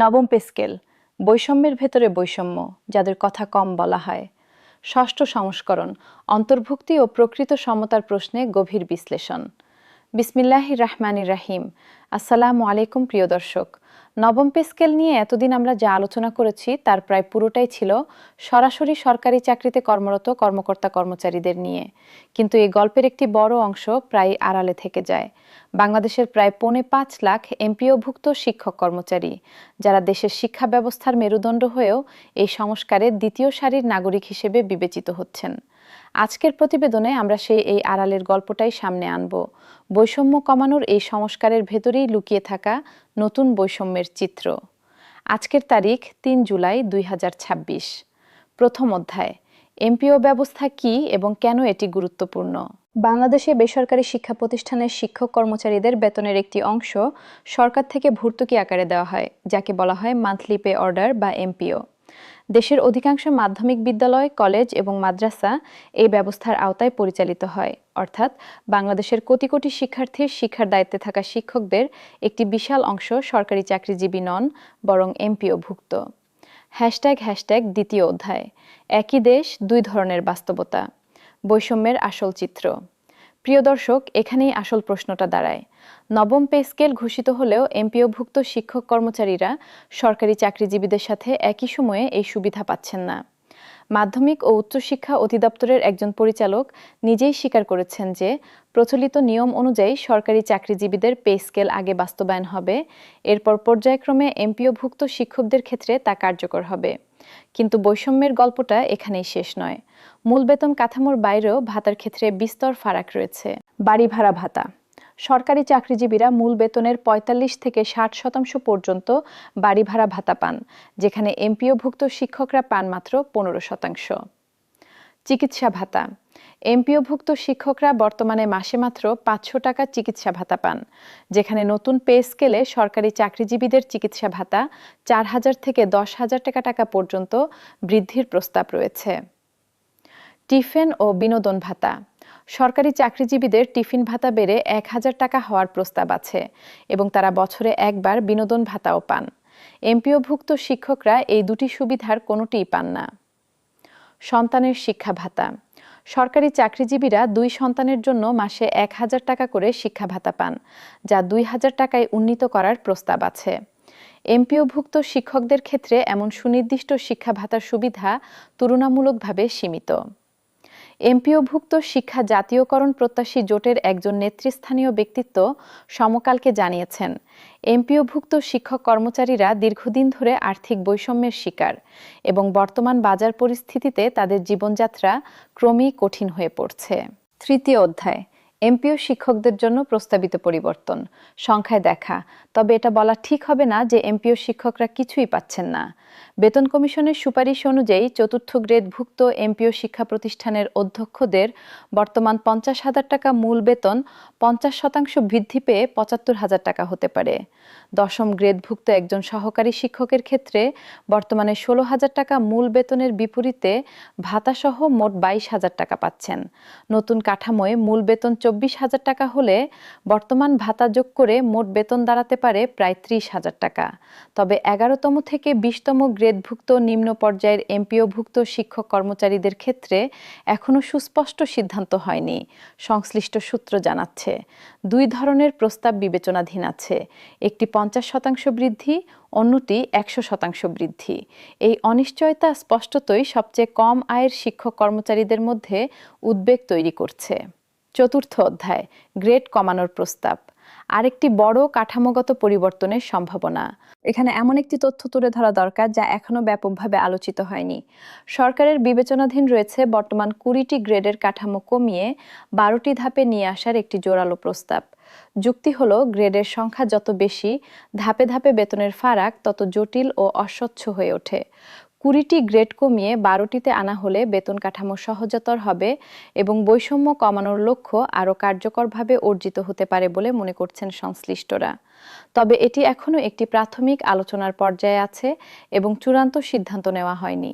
নবম pay scale, বৈষম্যের ভেতরে বৈষম্য, যাদের কথা কম বলা হয়। ষষ্ঠ সংস্করণ, অন্তর্ভুক্তি ও প্রকৃত সমতার প্রশ্নে গভীর বিশ্লেষণ। বিসমিল্লাহির রাহমানির রাহিম। আসসালামু আলাইকুম প্রিয় দর্শক। নবম পে স্কেল নিয়ে এতদিন আমরা যা আলোচনা করেছি তার প্রায় পুরোটাই ছিল সরাসরি সরকারি চাকরিতে কর্মরত কর্মকর্তা কর্মচারীদের নিয়ে, কিন্তু এই গল্পের একটি বড় অংশ প্রায় আড়ালে থেকে যায়। বাংলাদেশের প্রায় ৫.৫ লাখ এমপিওভুক্ত শিক্ষক কর্মচারী, যারা দেশের শিক্ষা ব্যবস্থার মেরুদণ্ড হয়েও এই সংস্কারের দ্বিতীয় সারির নাগরিক হিসেবে বিবেচিত হচ্ছেন। আজকের প্রতিবেদনে আমরা এই আড়ালের গল্পটাই সামনে আনব। বৈষম্য কমানোর এই সংস্কারের ভেতরেই লুকিয়ে থাকা নতুন বৈষম্যের চিত্র। আজকের তারিখ ৩ জুলাই ২০২৬। প্রথম অধ্যায়, এমপিও ব্যবস্থা কি এবং কেন এটি গুরুত্বপূর্ণ। বাংলাদেশে বেসরকারি শিক্ষা প্রতিষ্ঠানের শিক্ষক কর্মচারীদের বেতনের একটি অংশ সরকার থেকে ভর্তুকি আকারে দেওয়া হয়, যাকে বলা হয় মান্থলি পে অর্ডার বা এমপিও। দেশের অধিকাংশ মাধ্যমিক বিদ্যালয়, কলেজ এবং মাদ্রাসা এই ব্যবস্থার আওতায় পরিচালিত হয়, অর্থাৎ বাংলাদেশের কোটি কোটি শিক্ষার্থীর শিক্ষার দায়িত্বে থাকা শিক্ষকদের একটি বিশাল অংশ সরকারি চাকরিজীবী নন, বরং এমপিওভুক্ত। ## দ্বিতীয় অধ্যায়, একই দেশ দুই ধরনের বাস্তবতা, বৈষম্যের আসল চিত্র। প্রিয় দর্শক, এখানেই আসল প্রশ্নটা দাঁড়ায়। নবম পে স্কেল ঘোষিত হলেও এমপিওভুক্ত শিক্ষক কর্মচারীরা সরকারি চাকরিজীবীদের সাথে একই সময়ে এই সুবিধা পাচ্ছেন না। মাধ্যমিক ও উচ্চশিক্ষা অধিদপ্তরের একজন পরিচালক নিজেই স্বীকার করেছেন যে প্রচলিত নিয়ম অনুযায়ী সরকারি চাকরিজীবীদের পে স্কেল আগে বাস্তবায়ন হবে, এরপর পর্যায়ক্রমে এমপিওভুক্ত শিক্ষকদের ক্ষেত্রে তা কার্যকর হবে। কিন্তু বৈষম্যের গল্পটা এখানেই শেষ নয়। মূল বেতন কাঠামোর বাইরেও ভাতার ক্ষেত্রে বিস্তর ফারাক রয়েছে। বাড়ি ভাড়া ভাতা, সরকারি চাকরিজীবীরা মূল বেতনের ৪৫ থেকে ৬০% পর্যন্ত বাড়ি ভাড়া ভাতা পান, যেখানে এমপিওভুক্ত শিক্ষকরা পান মাত্র ১৫%। চিকিৎসা ভাতা, এমপিওভুক্ত শিক্ষকরা বর্তমানে মাসে মাত্র ৫০০ টাকা চিকিৎসা ভাতা পান, যেখানে নতুন পে স্কেলে সরকারি চাকরিজীবীদের চিকিৎসা ভাতা ৪,০০০ থেকে ১০,০০০ টাকা পর্যন্ত বৃদ্ধির প্রস্তাব রয়েছে। টিফিন ও বিনোদন ভাতা, সরকারি চাকরিজীবীদের টিফিন ভাতা বেড়ে ১,০০০ টাকা হওয়ার প্রস্তাব আছে এবং তারা বছরে একবার বিনোদন ভাতাও পান। এমপিওভুক্ত শিক্ষকরা এই দুটি সুবিধার কোনোটিই পান না। সন্তানের শিক্ষা ভাতা, সরকারি চাকরিজীবীরা ২ সন্তানের জন্য মাসে ১,০০০ টাকা করে শিক্ষা ভাতা পান, যা ২,০০০ টাকায় উন্নীত করার প্রস্তাব আছে। এমপিওভুক্ত শিক্ষকদের ক্ষেত্রে এমন সুনির্দিষ্ট শিক্ষা ভাতার সুবিধা তুলনামূলকভাবে সীমিত। এমপিওভুক্ত শিক্ষা জাতীয়করণ প্রত্যাশী জোটের একজন নেতৃস্থানীয় ব্যক্তিত্ব সমকালকে জানিয়েছেন, এমপিওভুক্ত শিক্ষক কর্মচারীরা দীর্ঘদিন ধরে আর্থিক বৈষম্যের শিকার এবং বর্তমান বাজার পরিস্থিতিতে তাদের জীবনযাত্রা ক্রমেই কঠিন হয়ে পড়ছে। তৃতীয় অধ্যায়, এমপিও শিক্ষকদের জন্য প্রস্তাবিত পরিবর্তন। সংখ্যায় দেখা, তবে এটা বলা ঠিক হবে না যে এমপিও শিক্ষকরা কিছুই পাচ্ছেন না। বেতন কমিশনের সুপারিশ অনুযায়ী চতুর্থ গ্রেডভুক্ত এমপিও শিক্ষা প্রতিষ্ঠানের অধ্যক্ষদের বর্তমান ৫০,০০০ টাকা মূল বেতন ৫০% বৃদ্ধি পেয়ে ৭৫,০০০ টাকা হতে পারে। দশম গ্রেডভুক্ত একজন সহকারী শিক্ষকের ক্ষেত্রে বর্তমানে ১৬,০০০ টাকা মূল বেতনের বিপরীতে ভাতাসহ মোট ২২,০০০ টাকা পাচ্ছেন। নতুন কাঠামোয় মূল বেতন ২৪,০০০ টাকা হলে বর্তমান ভাতা যোগ করে মোট বেতন দাঁড়াতে পারে প্রায় ৩০,০০০ টাকা। তবে ১১তম থেকে ২০তম গ্রেডভুক্ত নিম্ন পর্যায়ের এমপিওভুক্ত শিক্ষক কর্মচারীদের ক্ষেত্রে এখনও সুস্পষ্ট সিদ্ধান্ত হয়নি, সংশ্লিষ্ট সূত্র জানাচ্ছে। ২ ধরনের প্রস্তাব বিবেচনাধীন আছে, একটি ৫০% বৃদ্ধি, অন্যটি ১০০% বৃদ্ধি। এই অনিশ্চয়তা স্পষ্টতই সবচেয়ে কম আয়ের শিক্ষক কর্মচারীদের মধ্যে উদ্বেগ তৈরি করছে। চতুর্থ অধ্যায়, গ্রেড কমানোর প্রস্তাব, আরেকটি বড় কাঠামোগত পরিবর্তনের সম্ভাবনা। এখানে এমন একটি তথ্য তুলে ধরা দরকার যা এখনো ব্যাপকভাবে আলোচিত হয়নি। সরকারের বিবেচনাধীন রয়েছে বর্তমান ২০টি গ্রেডের কাঠামো কমিয়ে ১২টি ধাপে নিয়ে আসার একটি জোরালো প্রস্তাব। যুক্তি হলো, গ্রেডের সংখ্যা যত বেশি, ধাপে ধাপে বেতনের ফারাক তত জটিল ও অস্বচ্ছ হয়ে ওঠে। ২০টি গ্রেড কমিয়ে ১২টিতে আনা হলে বেতন কাঠামো সহজতর হবে এবং বৈষম্য কমানোর লক্ষ্য আরও কার্যকরভাবে অর্জিত হতে পারে বলে মনে করছেন সংশ্লিষ্টরা। তবে এটি এখনও একটি প্রাথমিক আলোচনার পর্যায়ে আছে এবং চূড়ান্ত সিদ্ধান্ত নেওয়া হয়নি।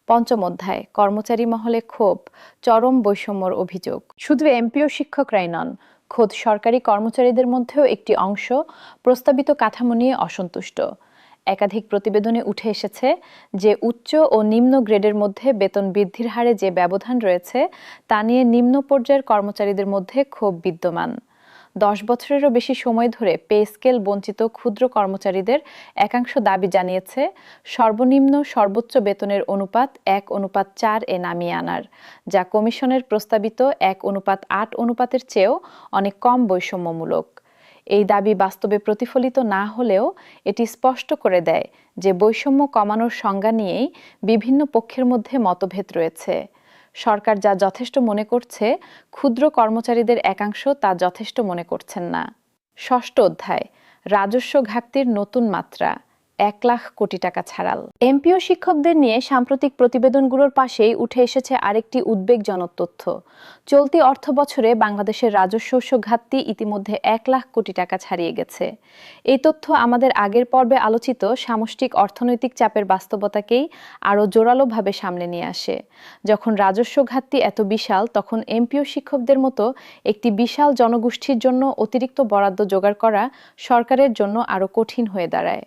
পঞ্চম অধ্যায়, কর্মচারী মহলে ক্ষোভ, চরম বৈষম্যর অভিযোগ। শুধু এমপিও শিক্ষকরাই নন, খোদ সরকারি কর্মচারীদের মধ্যেও একটি অংশ প্রস্তাবিত কাঠামো নিয়ে অসন্তুষ্ট। একাধিক প্রতিবেদনে উঠে এসেছে যে উচ্চ ও নিম্ন গ্রেডের মধ্যে বেতন বৃদ্ধির হারে যে ব্যবধান রয়েছে তা নিয়ে নিম্ন পর্যায়ের কর্মচারীদের মধ্যে ক্ষোভ বিদ্যমান। 10 বছরেরও বেশি সময় ধরে পে স্কেল বঞ্চিত ক্ষুদ্র কর্মচারীদের একাংশ দাবি জানিয়েছে সর্বনিম্ন সর্বোচ্চ বেতনের অনুপাত 1:4 এ নামিয়ে আনার, যা কমিশনের প্রস্তাবিত 1:8 অনুপাতের চেয়েও অনেক কম বৈষম্যমূলক। এই দাবি বাস্তবে প্রতিফলিত না হলেও এটি স্পষ্ট করে দেয় যে বৈষম্য কমানোর সংজ্ঞা নিয়েই বিভিন্ন পক্ষের মধ্যে মতভেদ রয়েছে। সরকার যা যথেষ্ট মনে করছে, ক্ষুদ্র কর্মচারীদের একাংশ তা যথেষ্ট মনে করছেন না। ষষ্ঠ অধ্যায়, রাজস্ব ঘাটতির নতুন মাত্রা, 1 লাখ কোটি টাকা ছাড়াল। এমপিও শিক্ষকদের নিয়ে সাম্প্রতিক প্রতিবেদনগুলোর পাশেই উঠে এসেছে আরেকটি উদ্বেগজনক তথ্য। চলতি অর্থবছরে বাংলাদেশের রাজস্ব ঘাটতি ইতিমধ্যে 1 লাখ কোটি টাকা ছাড়িয়ে গেছে। এই তথ্য আমাদের আগের পর্বে আলোচিত সামষ্টিক অর্থনৈতিক চাপের বাস্তবতাকেই আরও জোরালোভাবে সামনে নিয়ে আসে। যখন রাজস্ব ঘাটতি এত বিশাল, তখন এমপিও শিক্ষকদের মতো একটি বিশাল জনগোষ্ঠীর জন্য অতিরিক্ত বরাদ্দ জোগাড় করা সরকারের জন্য আরও কঠিন হয়ে দাঁড়ায়।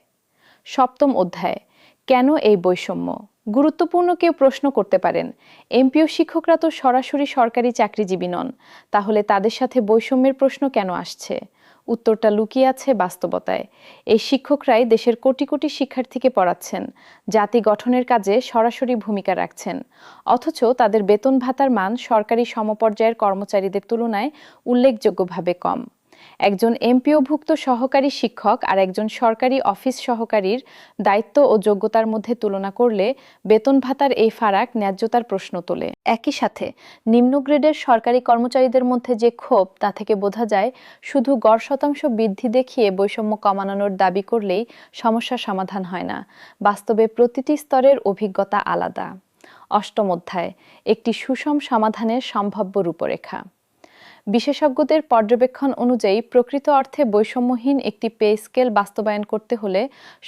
সপ্তম অধ্যায়, কেন এই বৈষম্য? গুরুত্বপূর্ণ কেউ প্রশ্ন করতে পারেন, এমপিও শিক্ষকরা তো সরাসরি সরকারি চাকরিজীবী নন, তাহলে তাদের সাথে বৈষম্যের প্রশ্ন কেন আসছে? উত্তরটা লুকিয়ে আছে বাস্তবতায়। এই শিক্ষকরাই দেশের কোটি কোটি শিক্ষার্থীকে পড়াচ্ছেন, জাতি গঠনের কাজে সরাসরি ভূমিকা রাখছেন, অথচ তাদের বেতন ভাতার মান সরকারি সমপর্যায়ের কর্মচারীদের তুলনায় উল্লেখযোগ্যভাবে কম। একজন এমপিওভুক্ত সহকারী শিক্ষক আর একজন সরকারি অফিস সহকারীর দায়িত্ব ও যোগ্যতার মধ্যে তুলনা করলে বেতন ভাতার এই ফারাক ন্যায্যতার প্রশ্ন তোলে। একই সাথে নিম্ন গ্রেডের সরকারি কর্মচারীদের মধ্যে যে ক্ষোভ, তা থেকে বোঝা যায় শুধু গড় শতাংশ বৃদ্ধি দেখিয়ে বৈষম্য কমানোর দাবি করলেই সমস্যার সমাধান হয় না। বাস্তবে প্রতিটি স্তরের অভিজ্ঞতা আলাদা। অষ্টম অধ্যায়, একটি সুষম সমাধানের সম্ভাব্য রূপরেখা। বিশেষজ্ঞদের পর্যবেক্ষণ অনুযায়ী প্রকৃত অর্থে বৈষম্যহীন একটি পে স্কেল বাস্তবায়ন করতে হলে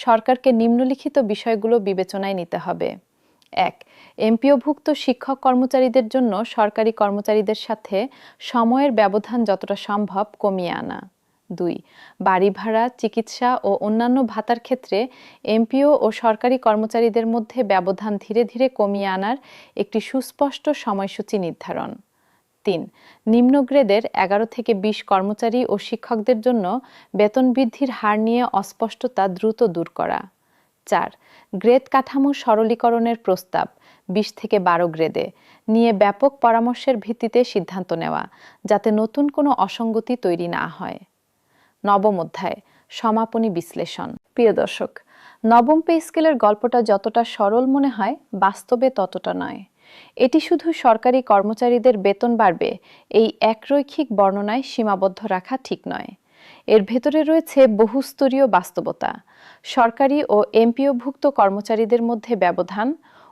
সরকারকে নিম্নলিখিত বিষয়গুলো বিবেচনায় নিতে হবে। 1. এমপিওভুক্ত শিক্ষক কর্মচারীদের জন্য সরকারি কর্মচারীদের সাথে সময়ের ব্যবধান যতটা সম্ভব কমিয়ে আনা। 2. বাড়ি ভাড়া, চিকিৎসা ও অন্যান্য ভাতার ক্ষেত্রে এমপিও ও সরকারি কর্মচারীদের মধ্যে ব্যবধান ধীরে ধীরে কমিয়ে আনার একটি সুস্পষ্ট সময়সূচি নির্ধারণ। 3. নিম্ন গ্রেডের 11 থেকে 20 কর্মচারী ও শিক্ষকদের জন্য বেতন বৃদ্ধির হার নিয়ে অস্পষ্টতা দ্রুত দূর করা। 4. গ্রেড কাঠামো সরলীকরণের প্রস্তাব 20 থেকে 12 গ্রেডে নিয়ে ব্যাপক পরামর্শের ভিত্তিতে সিদ্ধান্ত নেওয়া, যাতে নতুন কোনো অসঙ্গতি তৈরি না হয়। নবম অধ্যায়, সমাপনী বিশ্লেষণ। প্রিয় দর্শক, নবম পে স্কেলের গল্পটা যতটা সরল মনে হয়, বাস্তবে ততটা নয়। এটি শুধু সরকারি কর্মচারীদের বেতন বাড়বে এই একরৈখিক বর্ণনায় সীমাবদ্ধ রাখা ঠিক নয়। এর ভেতরে রয়েছে বহুস্তরীয় বাস্তবতা, সরকারি ও এমপিওভুক্ত কর্মচারীদের মধ্যে ব্যবধান,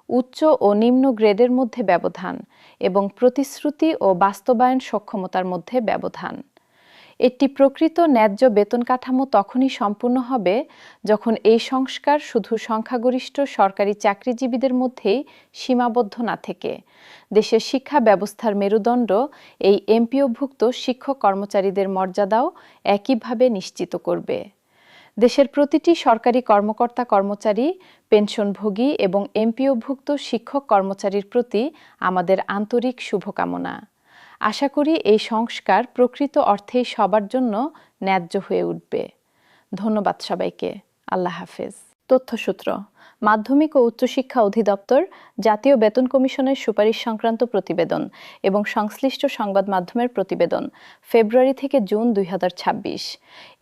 উচ্চ ও নিম্ন গ্রেডের মধ্যে ব্যবধান এবং প্রতিশ্রুতি ও বাস্তবায়ন সক্ষমতার মধ্যে ব্যবধান। একটি প্রকৃত ন্যায্য বেতন কাঠামো তখনই সম্পূর্ণ হবে যখন এই সংস্কার শুধু সংখ্যাগরিষ্ঠ সরকারি চাকরিজীবীদের মধ্যেই সীমাবদ্ধ না থেকে দেশের শিক্ষা ব্যবস্থার মেরুদণ্ড এই এমপিওভুক্ত শিক্ষক কর্মচারীদের মর্যাদাও একইভাবে নিশ্চিত করবে। দেশের প্রতিটি সরকারি কর্মকর্তা কর্মচারী, পেনশনভোগী এবং এমপিওভুক্ত শিক্ষক কর্মচারীর প্রতি আমাদের আন্তরিক শুভকামনা। আশা করি এই সংস্কার প্রকৃত অর্থেই সবার জন্য ন্যায্য হয়ে উঠবে। ধন্যবাদ সবাইকে। আল্লাহ হাফেজ। তথ্যসূত্র: মাধ্যমিক ও উচ্চশিক্ষা অধিদপ্তর, জাতীয় বেতন কমিশনের সুপারিশ সংক্রান্ত প্রতিবেদন এবং সংশ্লিষ্ট সংবাদ মাধ্যমের প্রতিবেদন, ফেব্রুয়ারি থেকে জুন 2026।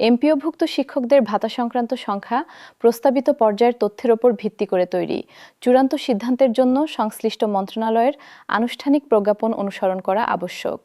এমপিওভুক্ত শিক্ষকদের ভাতা সংক্রান্ত সংখ্যা প্রস্তাবিত পর্যায়ের তথ্যের ওপর ভিত্তি করে তৈরি। চূড়ান্ত সিদ্ধান্তের জন্য সংশ্লিষ্ট মন্ত্রণালয়ের আনুষ্ঠানিক প্রজ্ঞাপন অনুসরণ করা আবশ্যক।